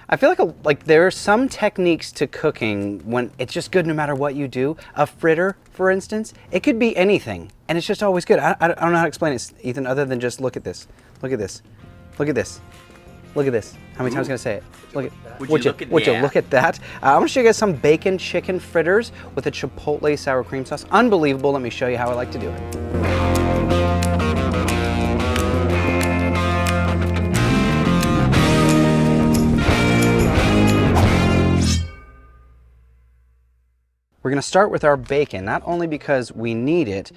I feel like there are some techniques to cooking when it's just good no matter what you do. A fritter, for instance, it could be anything, and it's just always good. I don't know how to explain it, Ethan, other than just look at this. Look at this. Look at this. Look at this. How many times can I say it? Look at. Would you look at that? I'm gonna show you guys some bacon chicken fritters with a chipotle sour cream sauce. Unbelievable. Let me show you how I like to do it. We're gonna start with our bacon, not only because we need it,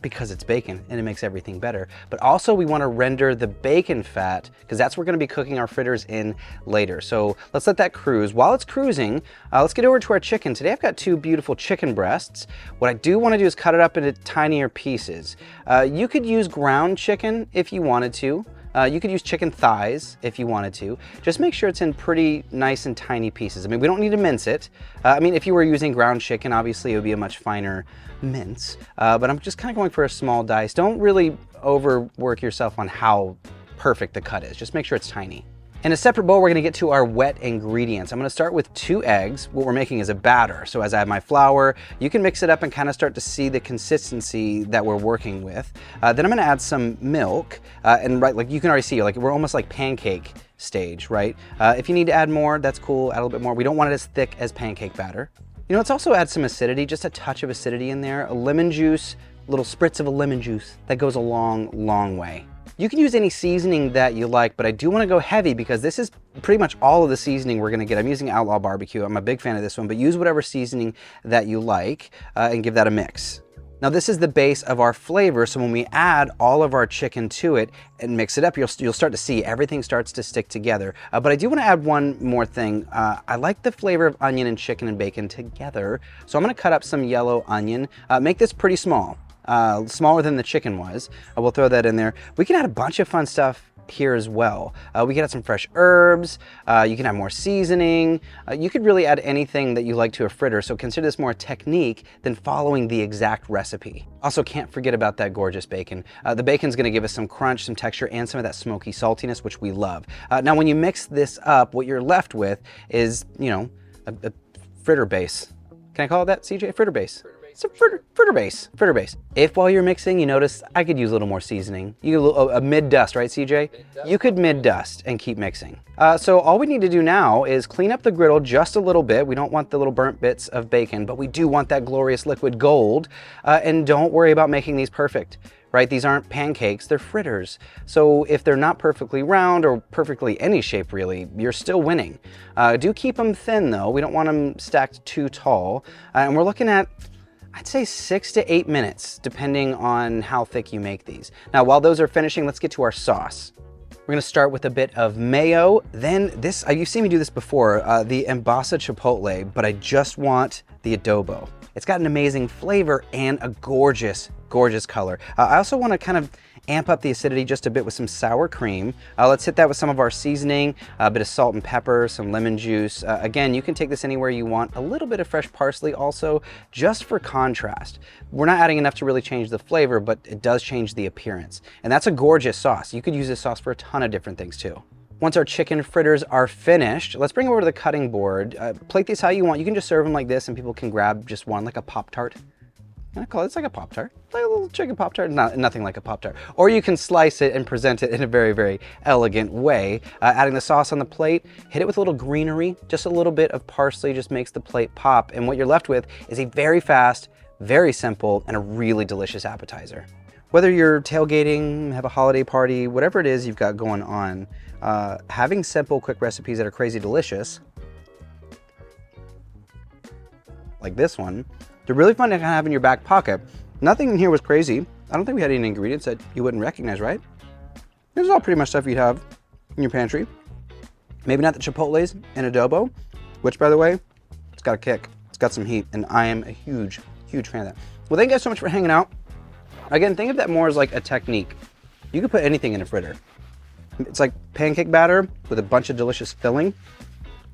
because it's bacon and it makes everything better, but also we wanna render the bacon fat, because that's what we're gonna be cooking our fritters in later. So let's let that cruise. While it's cruising, let's get over to our chicken. Today I've got 2 beautiful chicken breasts. What I do wanna do is cut it up into tinier pieces. You could use ground chicken if you wanted to. You could use chicken thighs if you wanted to. Just make sure it's in pretty nice and tiny pieces. I mean, we don't need to mince it. I mean, if you were using ground chicken, obviously it would be a much finer mince. But I'm just kind of going for a small dice. Don't really overwork yourself on how perfect the cut is. Just make sure it's tiny. In a separate bowl, we're gonna get to our wet ingredients. I'm gonna start with 2 eggs. What we're making is a batter. So as I have my flour, you can mix it up and kind of start to see the consistency that we're working with. Then I'm gonna add some milk. And right, like you can already see, like we're almost like pancake stage, right? If you need to add more, that's cool, add a little bit more. We don't want it as thick as pancake batter. You know, let's also add some acidity, just a touch of acidity in there. A lemon juice, a little spritz of a lemon juice. That goes a long, long way. You can use any seasoning that you like, but I do want to go heavy because this is pretty much all of the seasoning we're going to get. I'm using Outlaw Barbecue. I'm a big fan of this one, but use whatever seasoning that you like and give that a mix. Now this is the base of our flavor, so when we add all of our chicken to it and mix it up, you'll start to see everything starts to stick together. But I do want to add one more thing. I like the flavor of onion and chicken and bacon together, so I'm going to cut up some yellow onion. Make this pretty small. Smaller than the chicken was. We'll throw that in there. We can add a bunch of fun stuff here as well. We can add some fresh herbs. You can add more seasoning. You could really add anything that you like to a fritter. So consider this more a technique than following the exact recipe. Also, can't forget about that gorgeous bacon. The bacon's gonna give us some crunch, some texture, and some of that smoky saltiness, which we love. Now, when you mix this up, what you're left with is, you know, a fritter base. Can I call it that, CJ? Fritter base. It's a fritter base. If while you're mixing, you notice I could use a little more seasoning. You could a mid-dust, right, CJ? You could mid-dust and keep mixing. So all we need to do now is clean up the griddle just a little bit. We don't want the little burnt bits of bacon, but we do want that glorious liquid gold. And don't worry about making these perfect, right? These aren't pancakes, they're fritters. So if they're not perfectly round or perfectly any shape really, you're still winning. Do keep them thin though. We don't want them stacked too tall. And we're looking at, I'd say 6 to 8 minutes, depending on how thick you make these. Now, while those are finishing, let's get to our sauce. We're gonna start with a bit of mayo, then this, you've seen me do this before, the Embasa Chipotle, but I just want the adobo. It's got an amazing flavor and a gorgeous, gorgeous color. I also wanna kind of amp up the acidity just a bit with some sour cream. Let's hit that with some of our seasoning, a bit of salt and pepper, some lemon juice. Again, you can take this anywhere you want. A little bit of fresh parsley also, just for contrast. We're not adding enough to really change the flavor, but it does change the appearance. And that's a gorgeous sauce. You could use this sauce for a ton of different things too. Once our chicken fritters are finished, let's bring them over to the cutting board. Plate these how you want. You can just serve them like this and people can grab just one, like a Pop-Tart. I call it, it's like a Pop-Tart, like a little chicken Pop-Tart, nothing like a Pop-Tart. Or you can slice it and present it in a very, very elegant way. Adding the sauce on the plate, hit it with a little greenery, just a little bit of parsley just makes the plate pop. And what you're left with is a very fast, very simple, and a really delicious appetizer. Whether you're tailgating, have a holiday party, whatever it is you've got going on, having simple, quick recipes that are crazy delicious, like this one, they're really fun to kind of have in your back pocket. Nothing in here was crazy. I don't think we had any ingredients that you wouldn't recognize, right? This is all pretty much stuff you'd have in your pantry. Maybe not the chipotles and adobo, which by the way, it's got a kick. It's got some heat, and I am a huge, huge fan of that. Well, thank you guys so much for hanging out. Again, think of that more as like a technique. You can put anything in a fritter. It's like pancake batter with a bunch of delicious filling.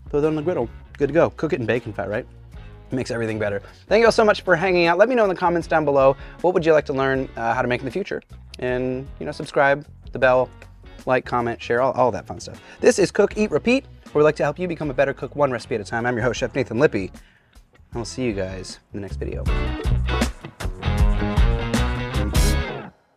Throw that on the griddle, good to go. Cook it in bacon fat, right? It makes everything better. Thank you all so much for hanging out. Let me know in the comments down below, what would you like to learn how to make in the future? And, you know, subscribe, the bell, like, comment, share, all that fun stuff. This is Cook, Eat, Repeat. where we like to help you become a better cook one recipe at a time. I'm your host, Chef Nathan Lippy, and we'll see you guys in the next video.